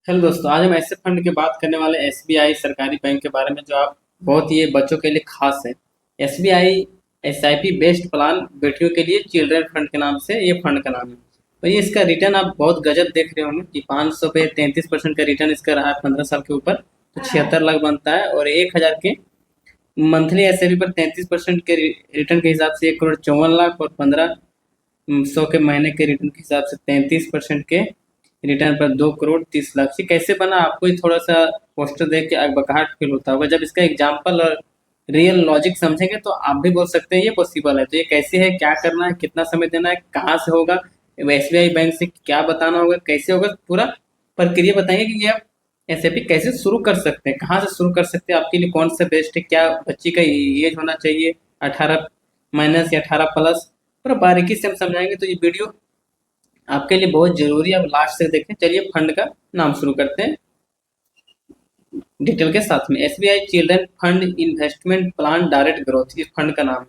Hello दोस्तों, आज हम ऐसे फंड की बात करने वाले एसबीआई सरकारी बैंक के बारे में जो आप बहुत ही बच्चों के लिए खास है। एसबीआई एसआईपी बेस्ड प्लान बेटियों के लिए चिल्ड्रन फंड के नाम से ये फंड का नाम है। तो ये इसका रिटर्न आप बहुत गजब देख रहे होंगे कि 500 पे 33% का रिटर्न इसका रहा है 15 साल के ऊपर। तो 76 लाख बनता है और 1000 के मंथली एसआईपी पर 33% के रिटर्न के हिसाब से 1 करोड़ 54 लाख और 1500 के महीने के रिटर्न के हिसाब से 33% के रिटर्न पर 2 करोड़ 30 लाख। ये कैसे बना, आपको ही थोड़ा सा पोस्टर देख के बकहाट फील होता होगा। जब इसका एग्जाम्पल और रियल लॉजिक समझेंगे तो आप भी बोल सकते हैं ये पॉसिबल है। तो ये कैसे है, क्या करना है, कितना समय देना है, कहाँ से होगा, एसबीआई बैंक से क्या बताना होगा, कैसे होगा, पूरा प्रक्रिया बताएंगे कि ये आप एसआईपी कैसे शुरू कर सकते हैं, कहाँ से शुरू कर सकते हैं, आपके लिए कौन सा बेस्ट है, क्या बच्ची का एज होना चाहिए, 18 माइनस या 18 प्लस, पूरा बारीकी से हम समझाएंगे। तो ये वीडियो आपके लिए बहुत जरूरी है, अब लास्ट से देखें। चलिए फंड का नाम शुरू करते हैं डिटेल के साथ में। SBI children fund investment plan direct growth, इस फंड का नाम है।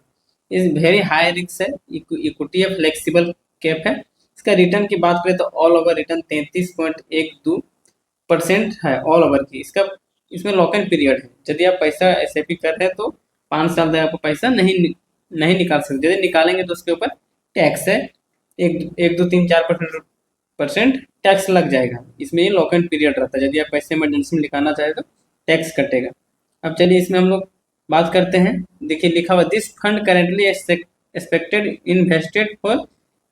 इस वेरी हाई रिस्क है, इक्विटी है, फ्लेक्सिबल कैप है। इसका रिटर्न की बात करें तो ऑल ओवर रिटर्न 33.12% है ऑल ओवर की। इसका इसमें लॉक इन पीरियड है। यदि आप पैसा एसआईपी कर रहे हैं तो 5 साल तक आपको पैसा नहीं नहीं निकाल सकते। यदि निकालेंगे तो उसके ऊपर टैक्स है, एक एक दो तीन 4% टैक्स लग जाएगा। इसमें ये लॉक इन पीरियड रहता है, यदि आप पैसे इमरजेंसी में निकालना चाहे तो टैक्स कटेगा। अब चलिए इसमें हम लोग बात करते हैं। देखिए लिखा हुआ this fund currently expected invested for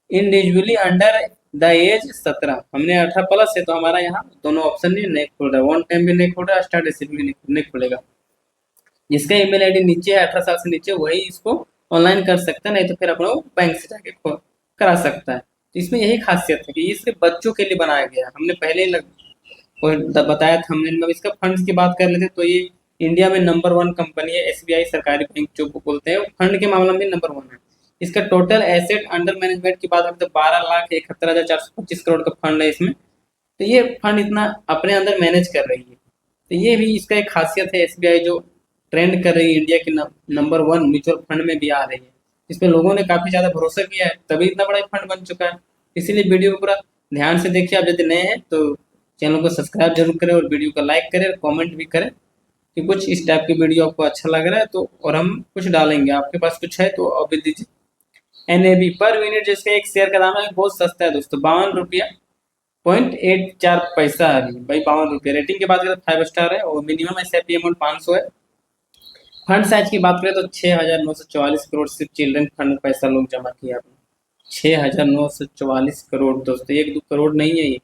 individually under the age 17। हमने 18 प्लस है तो हमारा यहाँ दोनों ऑप्शन नहीं खुल रहा, वन टाइम भी नहीं खुल रहा, स्टार्ट रेसिपी भी नहीं खुलेगा। जिसका ईमेल आईडी नीचे है 18 साल से नीचे वही इसको ऑनलाइन कर सकता है, नहीं तो फिर अपना बैंक से जाके करा सकता है। तो इसमें यही खासियत है कि ये सिर्फ बच्चों के लिए बनाया गया है। हमने पहले ही बताया था हमने। मतलब इसका फंड्स की बात कर लेते तो ये इंडिया में नंबर 1 कंपनी है एसबीआई सरकारी बैंक जो को बोलते हैं, फंड के मामले में नंबर 1 है। इसका टोटल एसेट अंडर मैनेजमेंट की बात करें तो 12,71,425 करोड़ का फंड है इसमें। तो ये फंड इतना अपने अंदर मैनेज कर रही है। तो ये भी इसका एक खासियत है, एसबीआई जो ट्रेंड कर रही है इंडिया के नंबर 1 म्यूचुअल फंड में भी आ रही है। इसमें लोगों ने काफी ज्यादा भरोसा किया है तभी इतना बड़ा फंड बन चुका है। इसीलिए वीडियो को पूरा ध्यान से देखिए। आप यदि नए हैं तो चैनल को सब्सक्राइब जरूर करें और वीडियो को लाइक करें और कमेंट भी करें कि कुछ इस टाइप की वीडियो आपको अच्छा लग रहा है तो, और हम कुछ डालेंगे। आपके पास कुछ है तो अभी दीजिए। एनएबी पर यूनिट जिसका एक शेयर का दाम है बहुत सस्ता है दोस्तों, 52 रुपया 0.84 है भाई, 52 रुपये। रेटिंग की बात करें तो 5 स्टार है और मिनिमम एसआईपी अमाउंट 500 है। फंड साइज की बात करें तो 6,944 करोड़ सिर्फ चिल्ड्रन फंड में पैसा लोग जमा किया आपने। 6,944 करोड़ दोस्तों, 1-2 करोड़ नहीं है ये।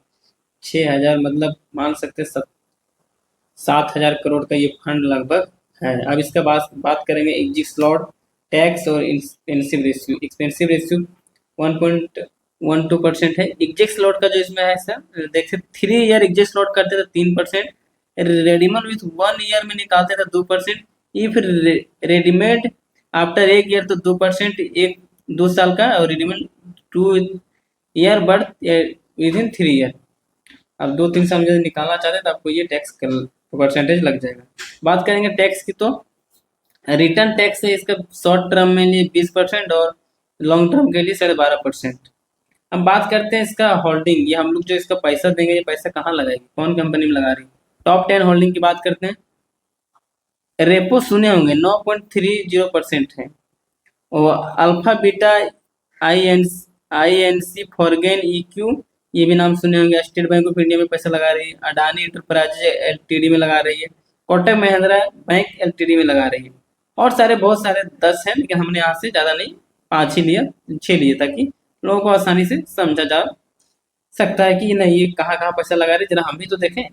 6,000 मतलब मान सकते 7,000 करोड़ का ये फंड लगभग है। अब इसका बात करेंगे एग्जिट स्लॉट टैक्स और एक्सपेंसिव रेशियो 1.12% है। एग्जिट स्लॉट का जो इसमें है सर देखिए 3 ईयर एग्जिट स्लॉट करते थे 3%, रेडिमल विथ 1 ईयर में निकालते थे 2%, इफ रेडीमेड आफ्टर 1 ईयर तो 2%, 2 साल का, और readymade 2 year but with in 3 year. अब 2-3 साल में यदि निकालना चाहते हैं तो आपको ये टैक्स परसेंटेज लग जाएगा। बात करेंगे टैक्स की तो रिटर्न टैक्स है इसका शॉर्ट टर्म में लिए 20% और लॉन्ग टर्म के लिए 12.5%। अब बात करते हैं इसका होल्डिंग, ये हम लोग जो इसका पैसा देंगे ये पैसा कहाँ लगाएगी, कौन कंपनी में लगा रही है। टॉप 10 होल्डिंग की बात करते हैं। रेपो सुने होंगे 9.30% है, और alpha beta I N C foreign EQ ये भी नाम सुने होंगे। स्टेट बैंक ऑफ इंडिया में पैसा लगा रही है, अडानी इंटरप्राइजेज एलटीडी में लगा रही है, कोटक महिंद्रा बैंक एलटीडी में लगा रही है, और सारे बहुत सारे 10 हैं, लेकिन हमने यहाँ से ज़्यादा नहीं 5 ही लिया, 6 लिए ताकि लोगों को आसानी से समझा जा सकता है कि नहीं ये कहाँ कहाँ पैसा लगा रही है, जरा हम भी तो देखें।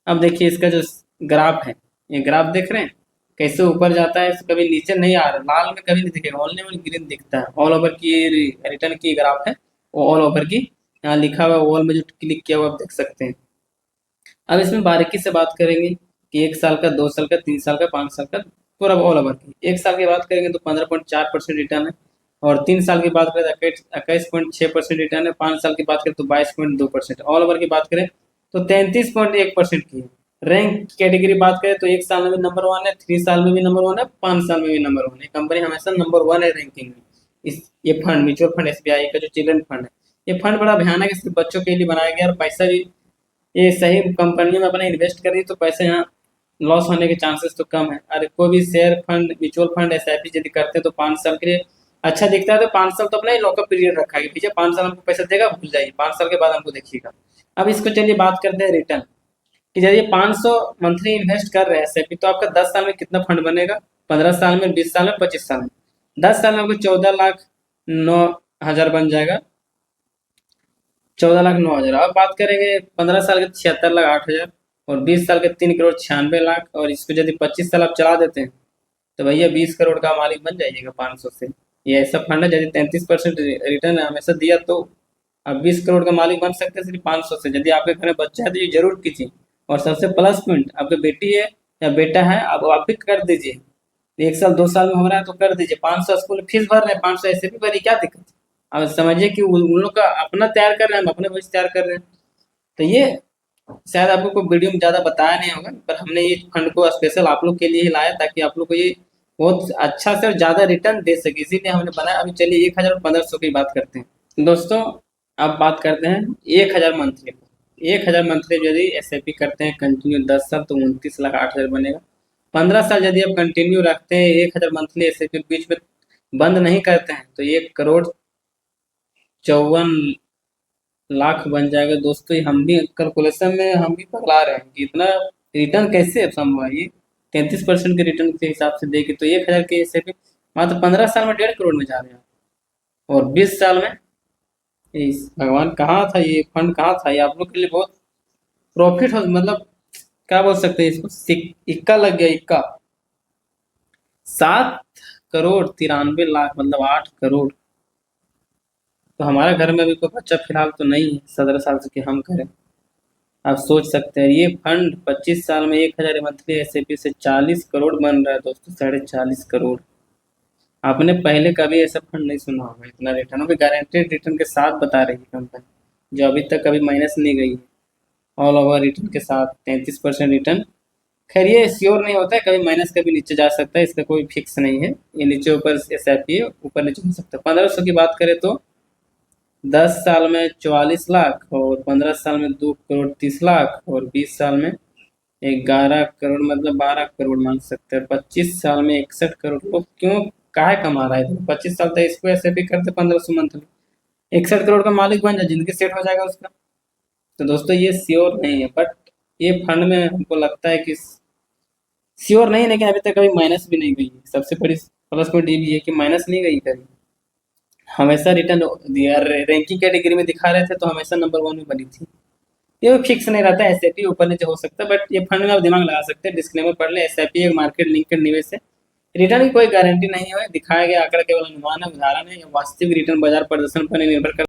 अब देखिए इसका जो ग्राफ है, ये ग्राफ देख रहे हैं कैसे ऊपर जाता है, कभी नीचे नहीं आ रहा, लाल में कभी नहीं दिखेगा, ओनली में ग्रीन दिखता है। ऑल ओवर की रिटर्न की ग्राफ है, वो ऑल ओवर की यहाँ लिखा हुआ ऑल में जो क्लिक किया हुआ आप देख सकते हैं। अब इसमें बारीकी से बात करेंगे कि 1 साल का, 2 साल का, 3 साल का, 5 साल का, पूरा ऑल ओवर की। 1 साल की बात करेंगे तो 15.4% रिटर्न है, और 3 साल की बात करें तो 21.6% रिटर्न है, 5 साल की बात करें तो 22.2%, ऑल ओवर की बात करें तो 33.1% की है। रैंक कैटेगरी बात करें तो 1 साल में भी नंबर 1 है, 3 साल में भी नंबर 1 है, 5 साल में भी नंबर 1 है। कंपनी हमेशा नंबर 1 है रैंकिंग में। इस ये फंड म्यूचुअल फंड एसबीआई का जो चिल्ड्रन फंड है, ये फंड बड़ा भयानक है, सिर्फ बच्चों के लिए बनाया गया और पैसा भी ये सही कंपनियों में अपने इन्वेस्ट करिए तो पैसे यहाँ लॉस होने के चांसेस तो कम है। अरे कोई भी share fund, mutual fund, SIP यदि करते हैं तो 5 साल के लिए अच्छा दिखता है, तो 5 साल तो अपना ही लॉकअप पीरियड रखा है, भैया 5 साल हमको पैसा देगा, भूल जाइए, 5 साल के बाद हमको देखिएगा। अब इसको चलिए बात करते हैं रिटर्न कि यदि 500 मंथली इन्वेस्ट कर रहे हैं एसआईपी, तो आपका 10 साल में कितना फंड बनेगा? 15 साल में, 20 साल में, 25 साल में। 10 साल में आपको 14,09,000 बन जाएगा। 14,09,000। अब बात करेंगे 15 साल के 76,08,000 और 20 साल के 3,96,00,000। और इसको यदि 25 साल आप चला देते हैं तो भैया 20 करोड़ का मालिक बन जाइएगा 500 से। ये ऐसा फंड है यदि 33% रिटर्न हमेशा दिया तो आप 20 करोड़ का मालिक बन सकते हैं सिर्फ 500 से। यदि आपके घर में बच्चा है तो ये जरूर कीजिए। और सबसे प्लस पॉइंट, आपकी बेटी है या बेटा है, आप भी कर दीजिए। 1 साल 2 साल में हो रहा है तो कर दीजिए। 500 स्कूल फीस भर रहे हैं, 500 ऐसे भी भरी, क्या दिक्कत है? अब समझिए कि उन लोग का अपना तैयार कर रहे हैं, हम अपने भविष्य तैयार कर रहे हैं। तो ये शायद आपको कोई वीडियो में ज़्यादा बताया नहीं होगा, पर हमने ये फंड को स्पेशल आप लोग के लिए ही लाया ताकि आप लोग को ये बहुत अच्छा से और ज़्यादा रिटर्न दे सके, इसीलिए हमने बनाया। अभी चलिए 1,000 और 1,500 की बात करते हैं दोस्तों। अब बात करते हैं 1,000 मंथली। 1,000 मंथली यदि एसआईपी करते हैं कंटिन्यू 10 साल तो 29,08,000 बनेगा। 15 साल यदि आप कंटिन्यू रखते हैं 1,000 मंथली एसआईपी, बीच में बंद नहीं करते हैं तो 1,54,00,000 बन जाएगा दोस्तों। ये हम भी कैलकुलेशन में हम भी पगला रहे हैं कि इतना रिटर्न कैसे संभव है। ये 33% के रिटर्न के हिसाब से देखे तो 1,000 के एसआईपी मात्र 15 साल में 1,50 करोड़ में जा रहे हैं। और 20 साल में भगवान कहाँ था ये फंड, कहाँ था ये? आप लोग के लिए बहुत प्रॉफिट हो, मतलब क्या बोल सकते हैं इसको, इक्का लग गया, इक्का। 7,93,00,000 मतलब 8 करोड़। तो हमारे घर में भी कोई बच्चा फिलहाल तो नहीं है 17 साल से कि हम करें। आप सोच सकते हैं ये फंड 25 साल में 1,000 मंथली एसआईपी से 40 करोड़ बन रहा है दोस्तों, 40.5 करोड़। आपने पहले कभी ऐसा फंड नहीं सुना होगा, इतना रिटर्न भी गारंटेड रिटर्न के साथ बता रही है कंपनी, जो अभी तक कभी माइनस नहीं गई है। ऑल ओवर रिटर्न के साथ 33% रिटर्न। खैर ये श्योर नहीं होता है, कभी माइनस कभी नीचे जा सकता है, इसका कोई फिक्स नहीं है। ये नीचे ऊपर एसआईपी है, ऊपर नीचे हो सकता है। 1,500 की बात करें तो 10 साल में 44 लाख और 15 साल में 2,30,00,000 और 20 साल में 11 करोड़ मतलब 12 करोड़ मान सकते हैं। 25 साल में 61 करोड़। लोग क्यों काहे कमा रहा है? 25 साल तक इसको ऐसे भी करते 1,500 मंथली, 61 करोड़ का मालिक बन जाए, जिंदगी सेट हो जाएगा उसका। तो दोस्तों ये श्योर नहीं है, बट ये फंड में हमको लगता है कि श्योर नहीं, लेकिन अभी तक कभी माइनस भी नहीं गई। सबसे बड़ी प्लस पॉइंट ये भी है कि माइनस नहीं गई कभी, हमेशा रिटर्न दिया। रैंकिंग कैटेगरी में दिखा रहे थे तो हमेशा नंबर 1 में बनी थी। ये फिक्स नहीं रहता है, एसआईपी ऊपर नीचे हो सकता है, बट ये फंड में आप दिमाग लगा सकते हैं। डिस्क्लेमर पढ़ लें, एसआईपी एक मार्केट लिंक्ड निवेश है, रिटर्न की कोई गारंटी नहीं है। दिखाया गया आंकड़ा केवल अनुमान है, उदाहरण है। वास्तविक रिटर्न बाजार प्रदर्शन पर निर्भर करता है।